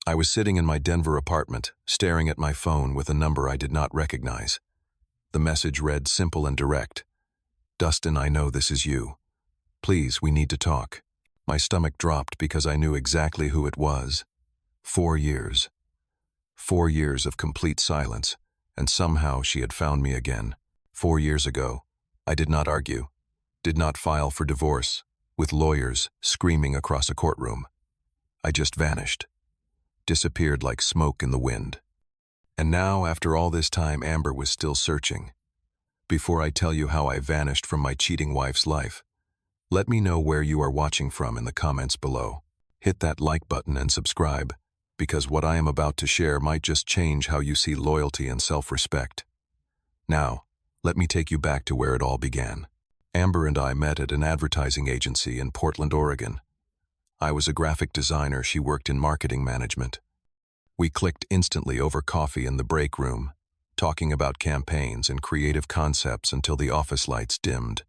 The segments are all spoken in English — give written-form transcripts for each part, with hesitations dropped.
I was sitting in my Denver apartment, staring at my phone with a number I did not recognize. The message read simple and direct. "Dustin, I know this is you. Please, we need to talk." My stomach dropped because I knew exactly who it was. 4 years. 4 years of complete silence, and somehow she had found me again. 4 years ago, I did not argue, did not file for divorce, with lawyers screaming across a courtroom. I just vanished, disappeared like smoke in the wind. And now, after all this time, Amber was still searching. Before I tell you how I vanished from my cheating wife's life, let me know where you are watching from in the comments below. Hit that like button and subscribe, because what I am about to share might just change how you see loyalty and self-respect. Now, let me take you back to where it all began. Amber and I met at an advertising agency in Portland, Oregon. I was a graphic designer, she worked in marketing management. We clicked instantly over coffee in the break room, talking about campaigns and creative concepts until the office lights dimmed.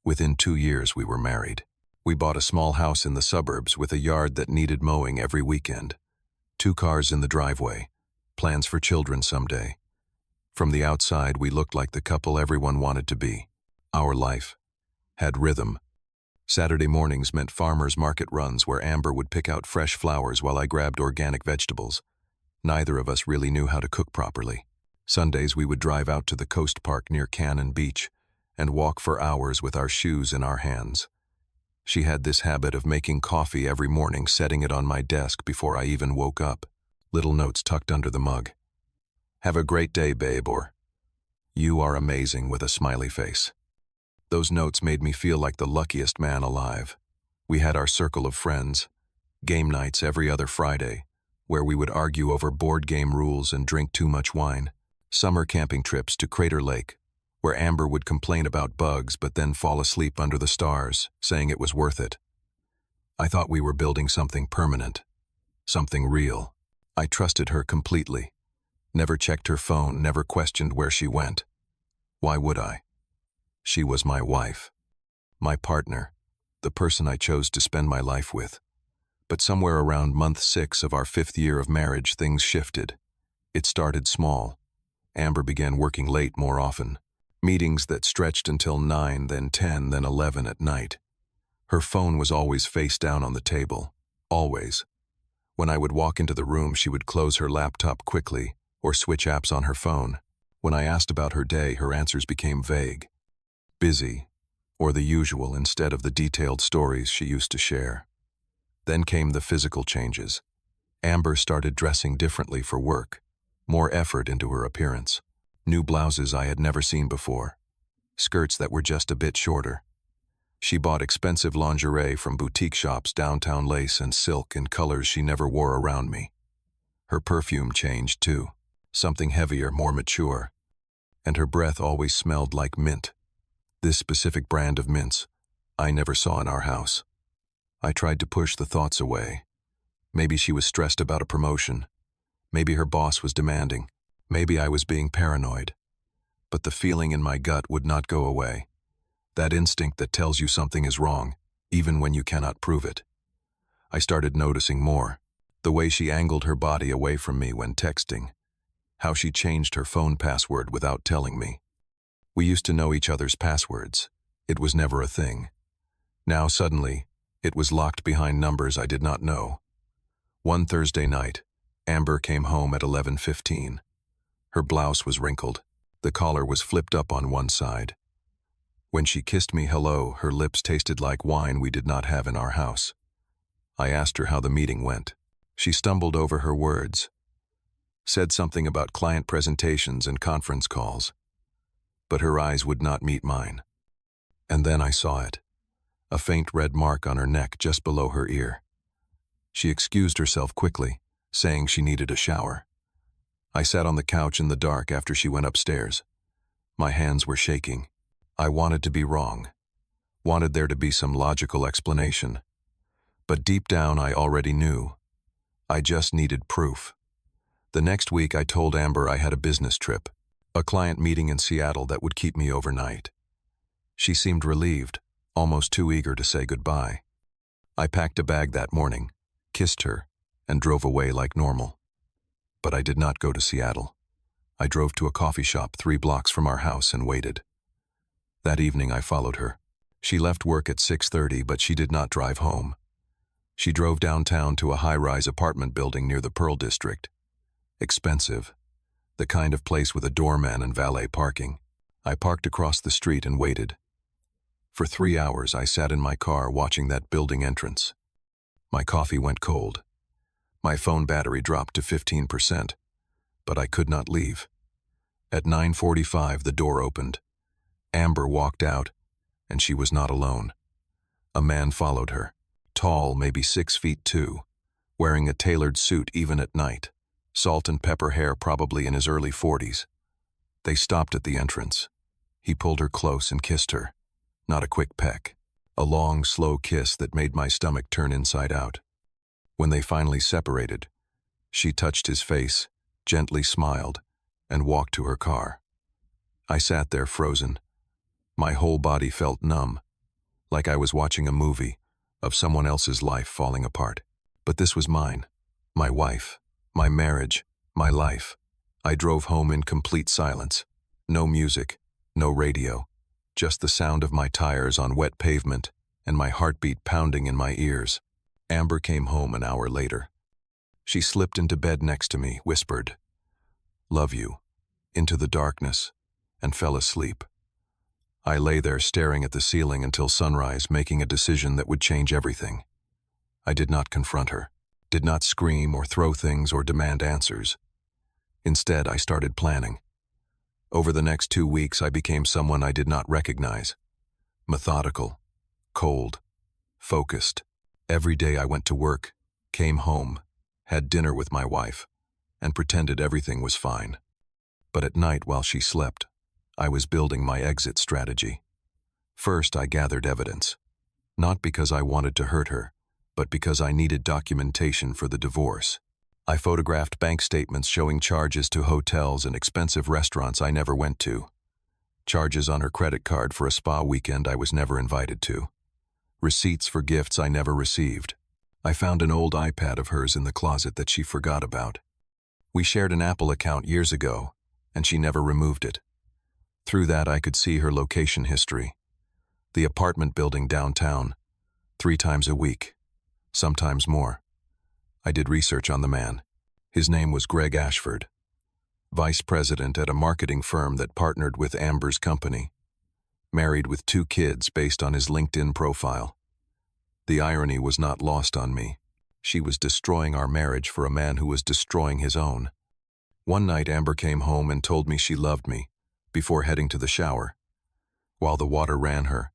Within 2 years, we were married. We bought a small house in the suburbs with a yard that needed mowing every weekend. 2 cars in the driveway, plans for children someday. From the outside, we looked like the couple everyone wanted to be. Our life had rhythm. Saturday mornings meant farmers' market runs where Amber would pick out fresh flowers while I grabbed organic vegetables. Neither of us really knew how to cook properly. Sundays, we would drive out to the coast park near Cannon Beach and walk for hours with our shoes in our hands. She had this habit of making coffee every morning, setting it on my desk before I even woke up. Little notes tucked under the mug. "Have a great day, babe," or "You are amazing," with a smiley face. Those notes made me feel like the luckiest man alive. We had our circle of friends, game nights every other Friday, where we would argue over board game rules and drink too much wine. Summer camping trips to Crater Lake, where Amber would complain about bugs but then fall asleep under the stars, saying it was worth it. I thought we were building something permanent, something real. I trusted her completely. Never checked her phone, never questioned where she went. Why would I? She was my wife, my partner, the person I chose to spend my life with. But somewhere around month 6 of our 5th year of marriage, things shifted. It started small. Amber began working late more often. Meetings that stretched until 9, then 10, then 11 at night. Her phone was always face down on the table. Always. When I would walk into the room, she would close her laptop quickly or switch apps on her phone. When I asked about her day, her answers became vague. Busy, or the usual instead of the detailed stories she used to share. Then came the physical changes. Amber started dressing differently for work, more effort into her appearance. New blouses I had never seen before, skirts that were just a bit shorter. She bought expensive lingerie from boutique shops, downtown lace and silk in colors she never wore around me. Her perfume changed too, something heavier, more mature, and her breath always smelled like mint. This specific brand of mints I never saw in our house. I tried to push the thoughts away. Maybe she was stressed about a promotion. Maybe her boss was demanding. Maybe I was being paranoid. But the feeling in my gut would not go away. That instinct that tells you something is wrong, even when you cannot prove it. I started noticing more. The way she angled her body away from me when texting. How she changed her phone password without telling me. We used to know each other's passwords. It was never a thing. Now suddenly, it was locked behind numbers I did not know. One Thursday night, Amber came home at 11:15. Her blouse was wrinkled. The collar was flipped up on one side. When she kissed me hello, her lips tasted like wine we did not have in our house. I asked her how the meeting went. She stumbled over her words, said something about client presentations and conference calls, but her eyes would not meet mine. And then I saw it, a faint red mark on her neck just below her ear. She excused herself quickly, saying she needed a shower. I sat on the couch in the dark after she went upstairs. My hands were shaking. I wanted to be wrong, wanted there to be some logical explanation. But deep down I already knew. I just needed proof. The next week I told Amber I had a business trip, a client meeting in Seattle that would keep me overnight. She seemed relieved, almost too eager to say goodbye. I packed a bag that morning, kissed her, and drove away like normal. But I did not go to Seattle. I drove to a coffee shop 3 blocks from our house and waited. That evening I followed her. She left work at 6:30, but she did not drive home. She drove downtown to a high-rise apartment building near the Pearl District. Expensive. The kind of place with a doorman and valet parking. I parked across the street and waited. For 3 hours I sat in my car watching that building entrance. My coffee went cold. My phone battery dropped to 15%, but I could not leave. At 9:45 the door opened. Amber walked out, and she was not alone. A man followed her, tall, maybe 6'2", wearing a tailored suit even at night, salt and pepper hair, probably in his early 40s. They stopped at the entrance. He pulled her close and kissed her. Not a quick peck. A long, slow kiss that made my stomach turn inside out. When they finally separated, she touched his face, gently smiled, and walked to her car. I sat there frozen. My whole body felt numb, like I was watching a movie of someone else's life falling apart. But this was mine, my wife, my marriage, my life. I drove home in complete silence. No music, no radio, just the sound of my tires on wet pavement and my heartbeat pounding in my ears. Amber came home an hour later. She slipped into bed next to me, whispered, "Love you," into the darkness, and fell asleep. I lay there staring at the ceiling until sunrise, making a decision that would change everything. I did not confront her, did not scream or throw things or demand answers. Instead, I started planning. Over the next 2 weeks, I became someone I did not recognize. Methodical, cold, focused. Every day I went to work, came home, had dinner with my wife, and pretended everything was fine. But at night, while she slept, I was building my exit strategy. First, I gathered evidence. Not because I wanted to hurt her, but because I needed documentation for the divorce. I photographed bank statements showing charges to hotels and expensive restaurants I never went to. Charges on her credit card for a spa weekend I was never invited to. Receipts for gifts I never received. I found an old iPad of hers in the closet that she forgot about. We shared an Apple account years ago, and she never removed it. Through that I could see her location history. The apartment building downtown, 3 times a week, sometimes more. I did research on the man. His name was Greg Ashford, vice president at a marketing firm that partnered with Amber's company. Married with 2 kids based on his LinkedIn profile. The irony was not lost on me. She was destroying our marriage for a man who was destroying his own. One night Amber came home and told me she loved me, before heading to the shower. While the water ran her,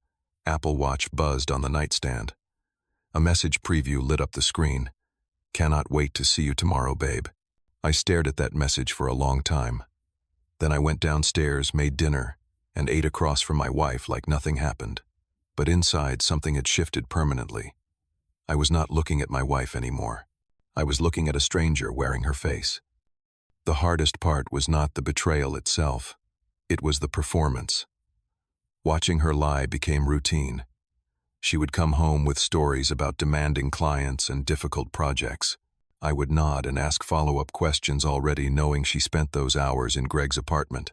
Apple Watch buzzed on the nightstand. A message preview lit up the screen. "Cannot wait to see you tomorrow, babe." I stared at that message for a long time. Then I went downstairs, made dinner, and ate across from my wife like nothing happened. But inside, something had shifted permanently. I was not looking at my wife anymore. I was looking at a stranger wearing her face. The hardest part was not the betrayal itself. It was the performance. Watching her lie became routine. She would come home with stories about demanding clients and difficult projects. I would nod and ask follow-up questions, already knowing she spent those hours in Greg's apartment.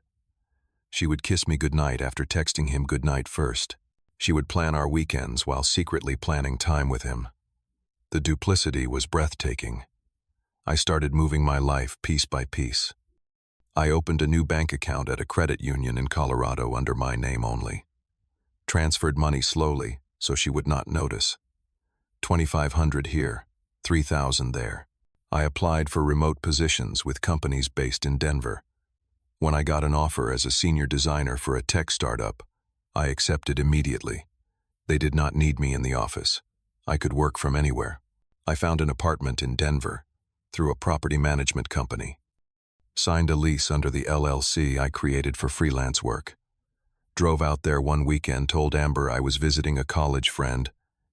She would kiss me goodnight after texting him goodnight first. She would plan our weekends while secretly planning time with him. The duplicity was breathtaking. I started moving my life piece by piece. I opened a new bank account at a credit union in Colorado under my name only. Transferred money slowly so she would not notice. $2,500 here, $3,000 there. I applied for remote positions with companies based in Denver. When I got an offer as a senior designer for a tech startup, I accepted immediately. They did not need me in the office. I could work from anywhere. I found an apartment in Denver through a property management company. Signed a lease under the LLC I created for freelance work. Drove out there one weekend, told Amber I was visiting a college friend,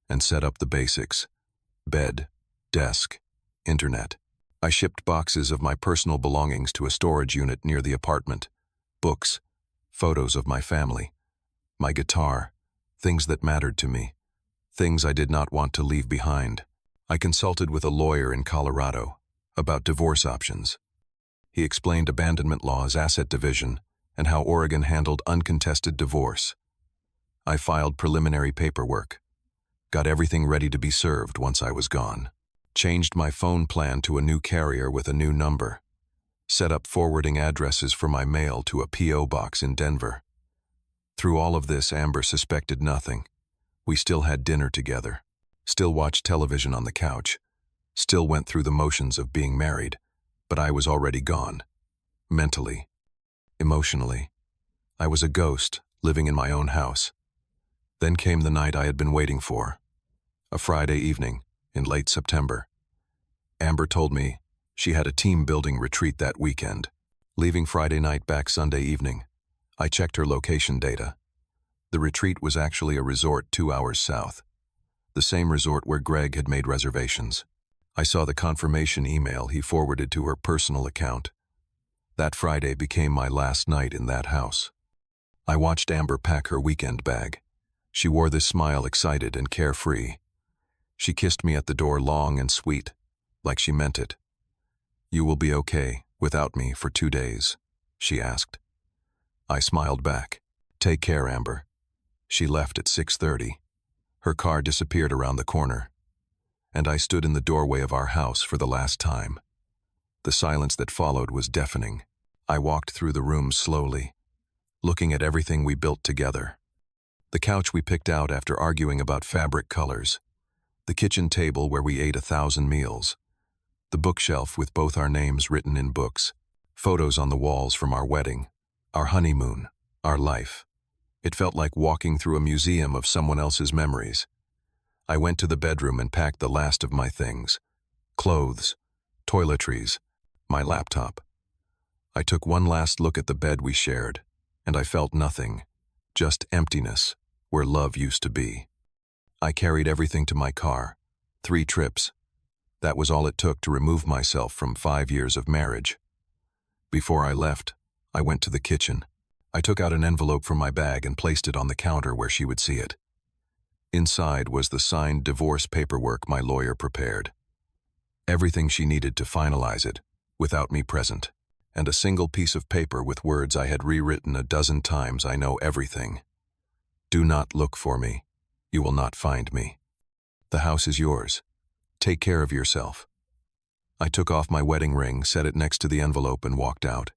and set up the basics. Bed, desk, internet. I shipped boxes of my personal belongings to a storage unit near the apartment. Books, photos of my family, my guitar, things that mattered to me, things I did not want to leave behind. I consulted with a lawyer in Colorado about divorce options. He explained abandonment laws, asset division, and how Oregon handled uncontested divorce. I filed preliminary paperwork, got everything ready to be served once I was gone, changed my phone plan to a new carrier with a new number, set up forwarding addresses for my mail to a P.O. box in Denver. Through all of this, Amber suspected nothing. We still had dinner together, still watched television on the couch, still went through the motions of being married, but I was already gone. Mentally, emotionally, I was a ghost living in my own house. Then came the night I had been waiting for. A Friday evening in late September. Amber told me she had a team-building retreat that weekend. Leaving Friday night back Sunday evening, I checked her location data. The retreat was actually a resort 2 hours south, the same resort where Greg had made reservations. I saw the confirmation email he forwarded to her personal account. That Friday became my last night in that house. I watched Amber pack her weekend bag. She wore this smile, excited and carefree. She kissed me at the door, long and sweet, like she meant it. "You will be okay without me for 2 days?" she asked. I smiled back. "Take care, Amber." She left at 6:30. Her car disappeared around the corner, and I stood in the doorway of our house for the last time. The silence that followed was deafening. I walked through the room slowly, looking at everything we built together. The couch we picked out after arguing about fabric colors, the kitchen table where we ate 1,000 meals, the bookshelf with both our names written in books, photos on the walls from our wedding, our honeymoon, our life. It felt like walking through a museum of someone else's memories. I went to the bedroom and packed the last of my things: clothes, toiletries, my laptop. I took one last look at the bed we shared, and I felt nothing, just emptiness, where love used to be. I carried everything to my car. 3 trips. That was all it took to remove myself from 5 years of marriage. Before I left, I went to the kitchen. I took out an envelope from my bag and placed it on the counter where she would see it. Inside was the signed divorce paperwork my lawyer prepared. Everything she needed to finalize it, without me present, and a single piece of paper with words I had rewritten a dozen times: "I know everything. Do not look for me. You will not find me. The house is yours. Take care of yourself." I took off my wedding ring, set it next to the envelope, and walked out.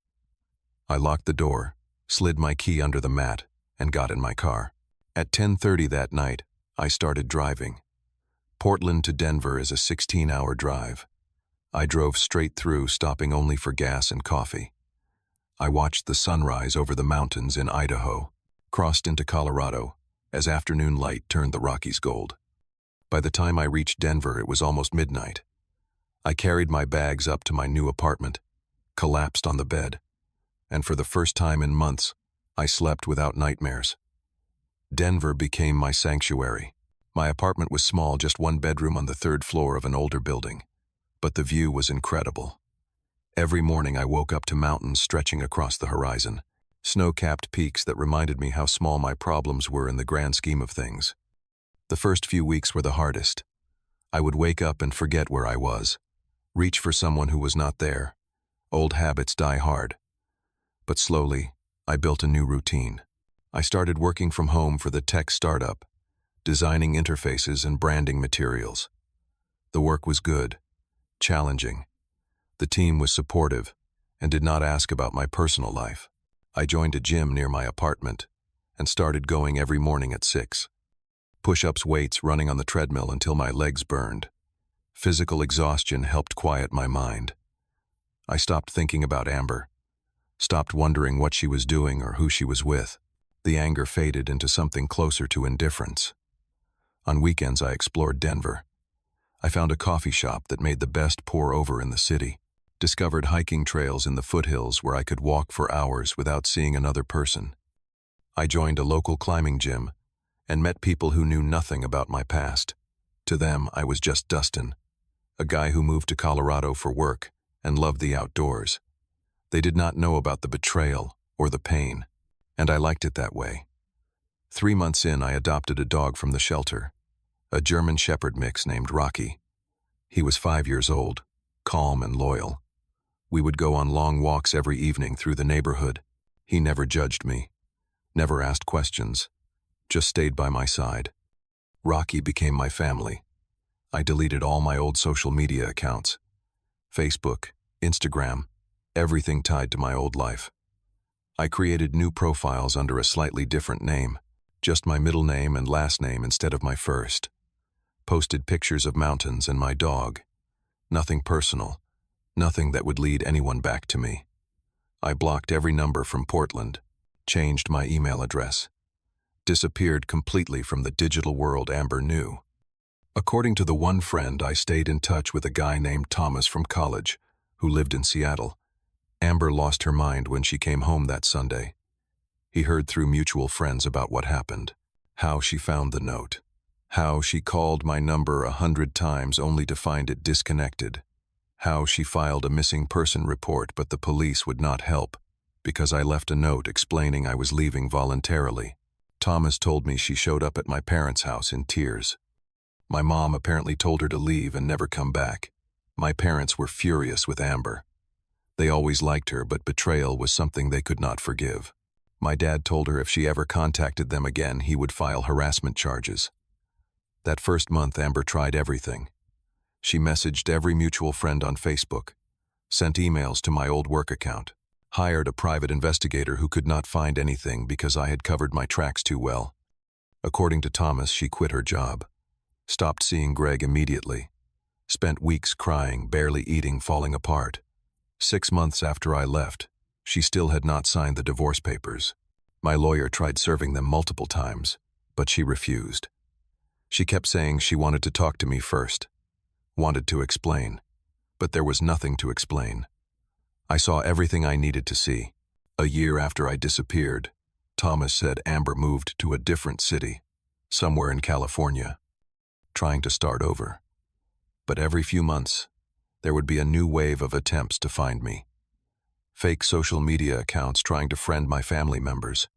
I locked the door, slid my key under the mat, and got in my car. At 10:30 that night, I started driving. Portland to Denver is a 16-hour drive. I drove straight through, stopping only for gas and coffee. I watched the sunrise over the mountains in Idaho, crossed into Colorado, as afternoon light turned the Rockies gold. By the time I reached Denver, it was almost midnight. I carried my bags up to my new apartment, collapsed on the bed, and for the first time in months, I slept without nightmares. Denver became my sanctuary. My apartment was small, just 1 bedroom on the 3rd floor of an older building, but the view was incredible. Every morning I woke up to mountains stretching across the horizon, snow-capped peaks that reminded me how small my problems were in the grand scheme of things. The first few weeks were the hardest. I would wake up and forget where I was, reach for someone who was not there. Old habits die hard. But slowly, I built a new routine. I started working from home for the tech startup, designing interfaces and branding materials. The work was good, challenging. The team was supportive and did not ask about my personal life. I joined a gym near my apartment and started going every morning at 6. Push-ups, weights, running on the treadmill until my legs burned. Physical exhaustion helped quiet my mind. I stopped thinking about Amber, stopped wondering what she was doing or who she was with. The anger faded into something closer to indifference. On weekends, I explored Denver. I found a coffee shop that made the best pour-over in the city, discovered hiking trails in the foothills where I could walk for hours without seeing another person. I joined a local climbing gym and met people who knew nothing about my past. To them, I was just Dustin, a guy who moved to Colorado for work and loved the outdoors. They did not know about the betrayal or the pain, and I liked it that way. 3 months in, I adopted a dog from the shelter, a German Shepherd mix named Rocky. He was 5 years old, calm and loyal. We would go on long walks every evening through the neighborhood. He never judged me, never asked questions, just stayed by my side. Rocky became my family. I deleted all my old social media accounts. Facebook, Instagram, everything tied to my old life. I created new profiles under a slightly different name, just my middle name and last name instead of my first. Posted pictures of mountains and my dog. Nothing personal, nothing that would lead anyone back to me. I blocked every number from Portland, changed my email address, disappeared completely from the digital world Amber knew. According to the one friend, I stayed in touch with a guy named Thomas from college, who lived in Seattle. Amber lost her mind when she came home that Sunday. He heard through mutual friends about what happened, how she found the note, how she called my number 100 times only to find it disconnected, how she filed a missing person report but the police would not help because I left a note explaining I was leaving voluntarily. Thomas told me she showed up at my parents' house in tears. My mom apparently told her to leave and never come back. My parents were furious with Amber. They always liked her, but betrayal was something they could not forgive. My dad told her if she ever contacted them again, he would file harassment charges. That first month, Amber tried everything. She messaged every mutual friend on Facebook, sent emails to my old work account, hired a private investigator who could not find anything because I had covered my tracks too well. According to Thomas, she quit her job, stopped seeing Greg immediately, spent weeks crying, barely eating, falling apart. 6 months after I left, she still had not signed the divorce papers. My lawyer tried serving them multiple times, but she refused. She kept saying she wanted to talk to me first, wanted to explain, but there was nothing to explain. I saw everything I needed to see. A year after I disappeared, Thomas said Amber moved to a different city, somewhere in California, trying to start over. But every few months, there would be a new wave of attempts to find me. Fake social media accounts trying to friend my family members.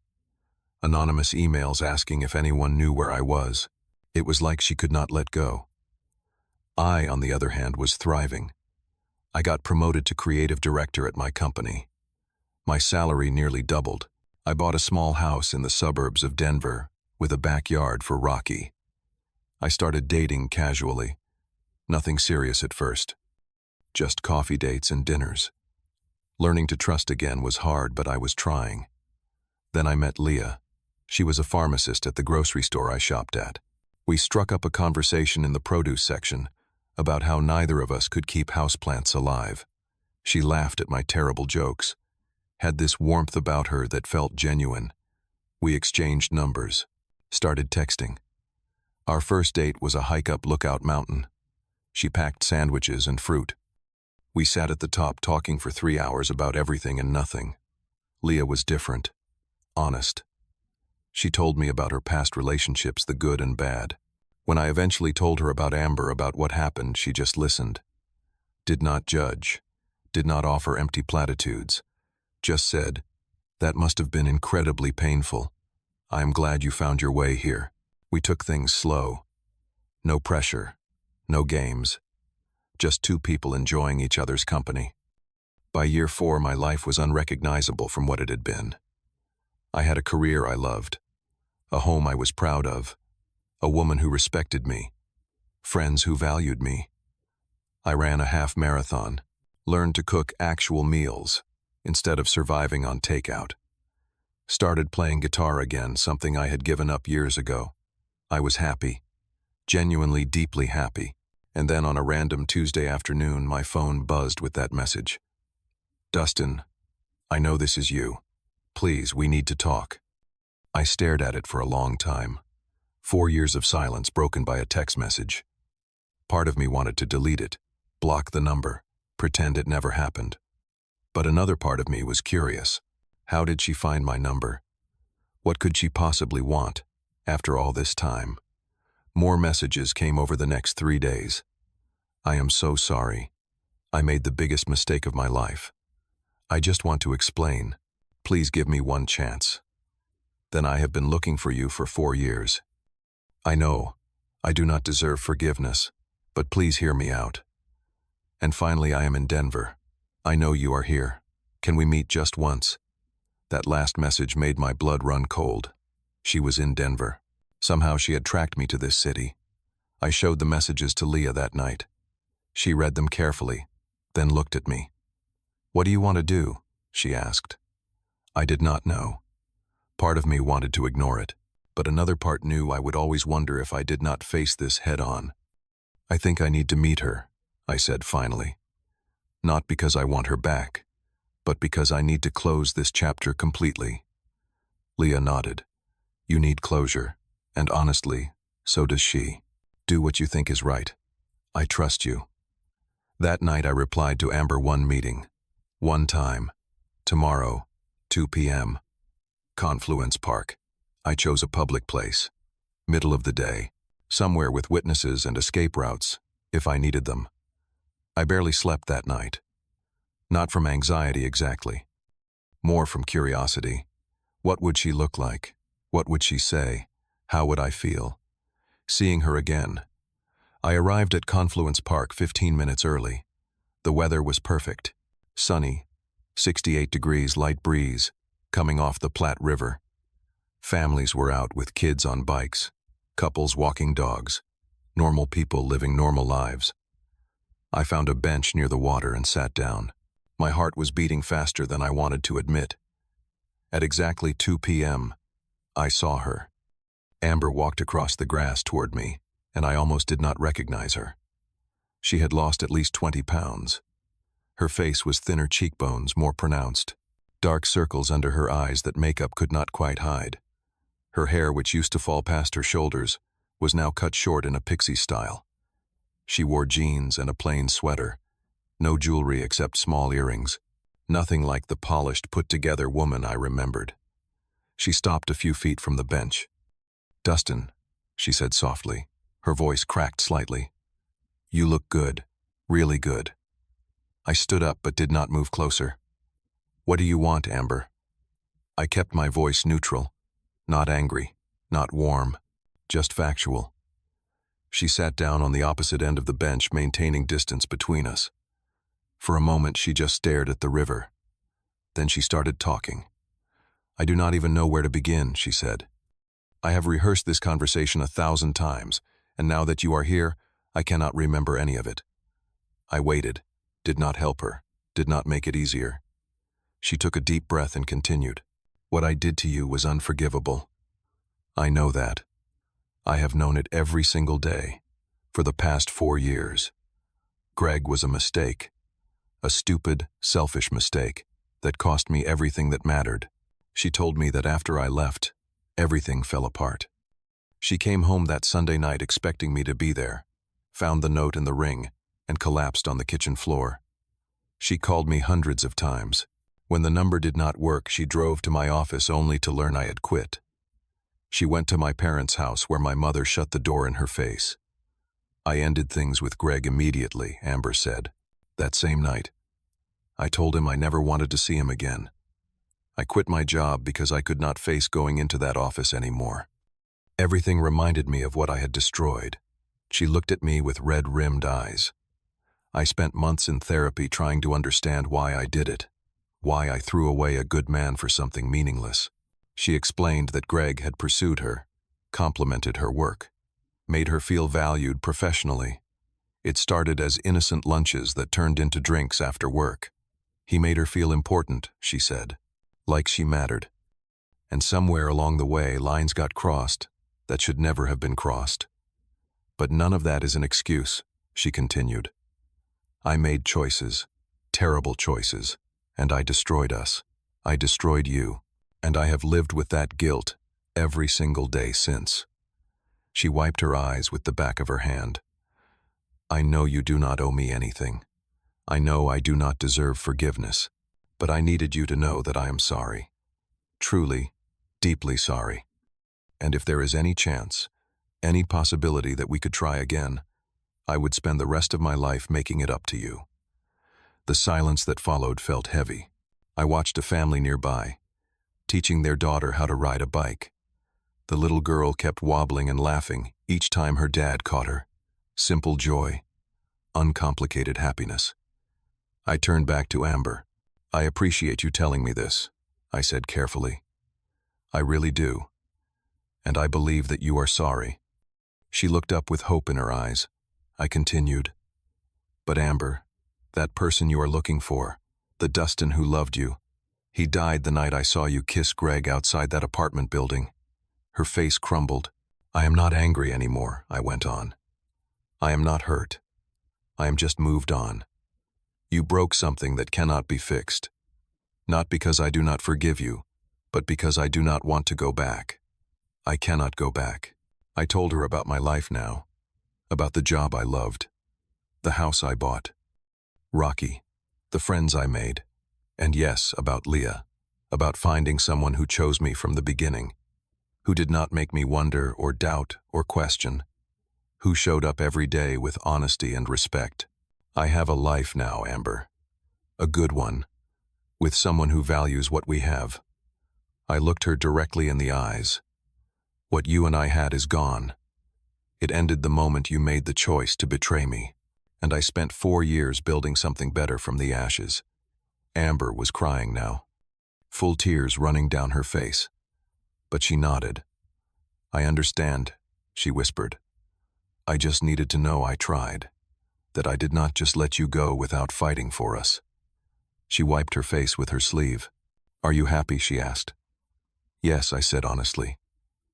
Anonymous emails asking if anyone knew where I was. It was like she could not let go. I, on the other hand, was thriving. I got promoted to creative director at my company. My salary nearly doubled. I bought a small house in the suburbs of Denver with a backyard for Rocky. I started dating casually. Nothing serious at first. Just coffee dates and dinners. Learning to trust again was hard, but I was trying. Then I met Leah. She was a pharmacist at the grocery store I shopped at. We struck up a conversation in the produce section about how neither of us could keep houseplants alive. She laughed at my terrible jokes, had this warmth about her that felt genuine. We exchanged numbers, started texting. Our first date was a hike up Lookout Mountain. She packed sandwiches and fruit. We sat at the top talking for 3 hours about everything and nothing. Leah was different, honest. She told me about her past relationships, the good and bad. When I eventually told her about Amber, about what happened, she just listened. Did not judge, did not offer empty platitudes. Just said, "That must have been incredibly painful. I am glad you found your way here." We took things slow. No pressure, no games. Just two people enjoying each other's company. By year 4, my life was unrecognizable from what it had been. I had a career I loved, a home I was proud of, a woman who respected me, friends who valued me. I ran a half marathon, learned to cook actual meals instead of surviving on takeout. Started playing guitar again, something I had given up years ago. I was happy, genuinely deeply happy. And then on a random Tuesday afternoon, my phone buzzed with that message. "Dustin, I know this is you. Please, we need to talk." I stared at it for a long time. 4 years of silence broken by a text message. Part of me wanted to delete it, block the number, pretend it never happened. But another part of me was curious. How did she find my number? What could she possibly want after all this time? More messages came over the next 3 days. "I am so sorry. I made the biggest mistake of my life. I just want to explain. Please give me one chance. Then I have been looking for you for 4 years. I know I do not deserve forgiveness, but please hear me out. And finally, I am in Denver. I know you are here. Can we meet just once? That last message made my blood run cold. She was in Denver. Somehow she had tracked me to this city. I showed the messages to Leah that night. She read them carefully, then looked at me. "What do you want to do?" she asked. I did not know. Part of me wanted to ignore it, but another part knew I would always wonder if I did not face this head-on. "I think I need to meet her," I said finally. "Not because I want her back, but because I need to close this chapter completely." Leah nodded. "You need closure, and honestly, so does she. Do what you think is right. I trust you." That night I replied to Amber one meeting. One time. Tomorrow, 2 p.m. Confluence Park. I chose a public place. Middle of the day. Somewhere with witnesses and escape routes, if I needed them. I barely slept that night. Not from anxiety exactly. More from curiosity. What would she look like? What would she say? How would I feel? Seeing her again. I arrived at Confluence Park 15 minutes early. The weather was perfect. Sunny, 68 degrees, light breeze, coming off the Platte River. Families were out with kids on bikes, couples walking dogs, normal people living normal lives. I found a bench near the water and sat down. My heart was beating faster than I wanted to admit. At exactly 2 p.m., I saw her. Amber walked across the grass toward me, and I almost did not recognize her. She had lost at least 20 pounds. Her face was thinner cheekbones, more pronounced, dark circles under her eyes that makeup could not quite hide. Her hair, which used to fall past her shoulders, was now cut short in a pixie style. She wore jeans and a plain sweater, no jewelry except small earrings, nothing like the polished, put-together woman I remembered. She stopped a few feet from the bench. "Dustin," she said softly. Her voice cracked slightly. "You look good, really good." I stood up but did not move closer. "What do you want, Amber?" I kept my voice neutral, not angry, not warm, just factual. She sat down on the opposite end of the bench, maintaining distance between us. For a moment she just stared at the river. Then she started talking. "I do not even know where to begin," she said. "I have rehearsed this conversation 1,000 times, and now that you are here, I cannot remember any of it." I waited, did not help her, did not make it easier. She took a deep breath and continued. "What I did to you was unforgivable. I know that. I have known it every single day, for the past 4 years. Greg was a mistake, a stupid, selfish mistake that cost me everything that mattered." She told me that after I left, everything fell apart. She came home that Sunday night expecting me to be there, found the note in the ring, and collapsed on the kitchen floor. She called me hundreds of times. When the number did not work, she drove to my office only to learn I had quit. She went to my parents' house where my mother shut the door in her face. "I ended things with Greg immediately," Amber said. "That same night. I told him I never wanted to see him again. I quit my job because I could not face going into that office anymore. Everything reminded me of what I had destroyed." She looked at me with red-rimmed eyes. "I spent months in therapy trying to understand why I did it, why I threw away a good man for something meaningless." She explained that Greg had pursued her, complimented her work, made her feel valued professionally. It started as innocent lunches that turned into drinks after work. He made her feel important, she said, like she mattered. And somewhere along the way, lines got crossed that should never have been crossed. "But none of that is an excuse," she continued. "I made choices, terrible choices, and I destroyed us. I destroyed you, and I have lived with that guilt every single day since." She wiped her eyes with the back of her hand. "I know you do not owe me anything. I know I do not deserve forgiveness, but I needed you to know that I am sorry. Truly, deeply sorry. And if there is any chance, any possibility that we could try again, I would spend the rest of my life making it up to you." The silence that followed felt heavy. I watched a family nearby, teaching their daughter how to ride a bike. The little girl kept wobbling and laughing each time her dad caught her. Simple joy, uncomplicated happiness. I turned back to Amber. I appreciate you telling me this, I said carefully. I really do. And I believe that you are sorry. She looked up with hope in her eyes. I continued. But Amber, that person you are looking for, the Dustin who loved you, he died the night I saw you kiss Greg outside that apartment building. Her face crumbled. I am not angry anymore, I went on. I am not hurt. I am just moved on. You broke something that cannot be fixed. Not because I do not forgive you, but because I do not want to go back. I cannot go back. I told her about my life now, about the job I loved, the house I bought, Rocky, the friends I made, and yes, about Leah, about finding someone who chose me from the beginning, who did not make me wonder or doubt or question, who showed up every day with honesty and respect. I have a life now, Amber. A good one, with someone who values what we have. I looked her directly in the eyes. What you and I had is gone. It ended the moment you made the choice to betray me, and I spent 4 years building something better from the ashes. Amber was crying now, full tears running down her face. But she nodded. I understand, she whispered. I just needed to know I tried, that I did not just let you go without fighting for us. She wiped her face with her sleeve. Are you happy, she asked. Yes, I said honestly.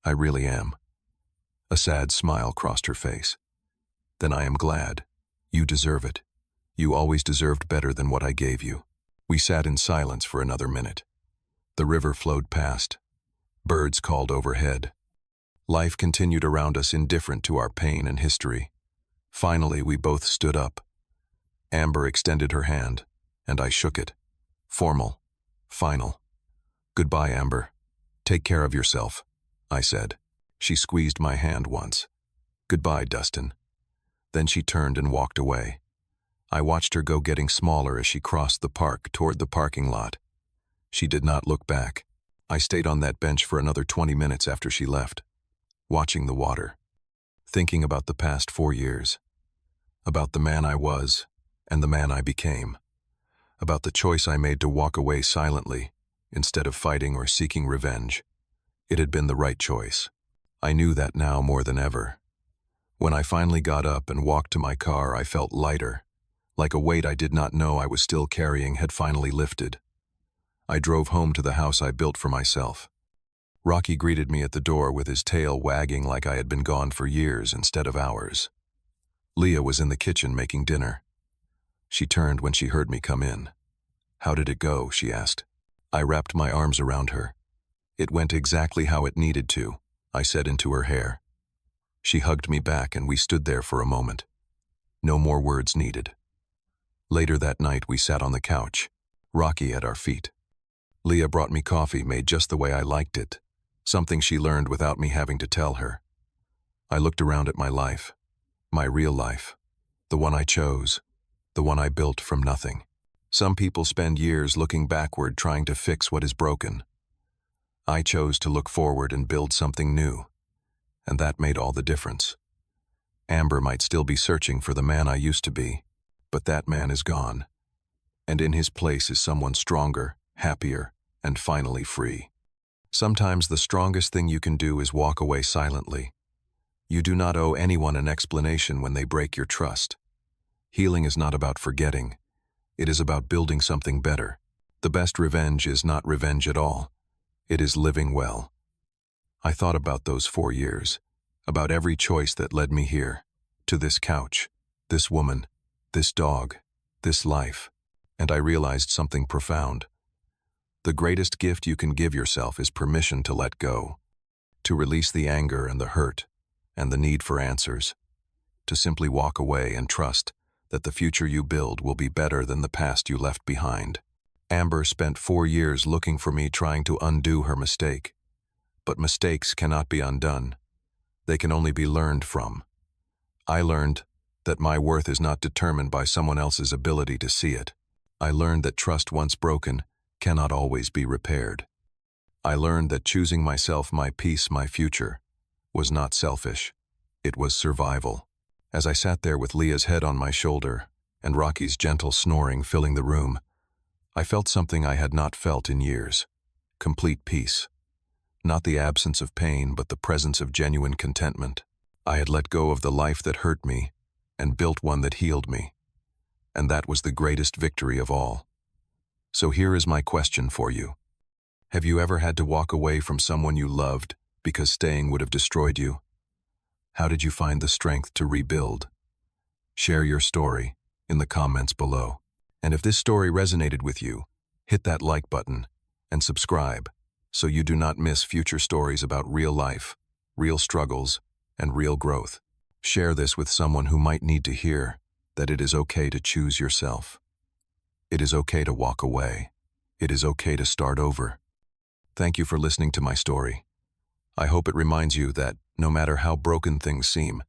I really am. A sad smile crossed her face. Then I am glad. You deserve it. You always deserved better than what I gave you. We sat in silence for another minute. The river flowed past. Birds called overhead. Life continued around us, indifferent to our pain and history. Finally, we both stood up. Amber extended her hand, and I shook it. Formal. Final. Goodbye, Amber. Take care of yourself, I said. She squeezed my hand once. Goodbye, Dustin. Then she turned and walked away. I watched her go, getting smaller as she crossed the park toward the parking lot. She did not look back. I stayed on that bench for another 20 minutes after she left, watching the water, thinking about the past 4 years, about the man I was and the man I became, about the choice I made to walk away silently instead of fighting or seeking revenge. It had been the right choice. I knew that now more than ever. When I finally got up and walked to my car, I felt lighter, like a weight I did not know I was still carrying had finally lifted. I drove home to the house I built for myself. Rocky greeted me at the door with his tail wagging like I had been gone for years instead of hours. Leah was in the kitchen making dinner. She turned when she heard me come in. How did it go? She asked. I wrapped my arms around her. It went exactly how it needed to, I said into her hair. She hugged me back and we stood there for a moment. No more words needed. Later that night we sat on the couch, Rocky at our feet. Leah brought me coffee made just the way I liked it, something she learned without me having to tell her. I looked around at my life, my real life, the one I chose, the one I built from nothing. Some people spend years looking backward trying to fix what is broken. I chose to look forward and build something new, and that made all the difference. Amber might still be searching for the man I used to be, but that man is gone, and in his place is someone stronger, happier, and finally free. Sometimes the strongest thing you can do is walk away silently. You do not owe anyone an explanation when they break your trust. Healing is not about forgetting. It is about building something better. The best revenge is not revenge at all. It is living well. I thought about those 4 years, about every choice that led me here, to this couch, this woman, this dog, this life, and I realized something profound. The greatest gift you can give yourself is permission to let go, to release the anger and the hurt and the need for answers, to simply walk away and trust that the future you build will be better than the past you left behind. Amber spent 4 years looking for me, trying to undo her mistake. But mistakes cannot be undone. They can only be learned from. I learned that my worth is not determined by someone else's ability to see it. I learned that trust once broken cannot always be repaired. I learned that choosing myself, my peace, my future, was not selfish. It was survival. As I sat there with Leah's head on my shoulder and Rocky's gentle snoring filling the room, I felt something I had not felt in years. Complete peace. Not the absence of pain, but the presence of genuine contentment. I had let go of the life that hurt me and built one that healed me. And that was the greatest victory of all. So here is my question for you. Have you ever had to walk away from someone you loved because staying would have destroyed you? How did you find the strength to rebuild? Share your story in the comments below. And if this story resonated with you, hit that like button and subscribe so you do not miss future stories about real life, real struggles, and real growth. Share this with someone who might need to hear that it is okay to choose yourself. It is okay to walk away. It is okay to start over. Thank you for listening to my story. I hope it reminds you that no matter how broken things seem,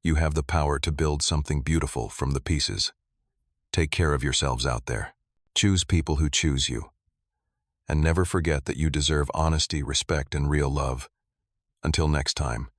you have the power to build something beautiful from the pieces. Take care of yourselves out there. Choose people who choose you. And never forget that you deserve honesty, respect, and real love. Until next time.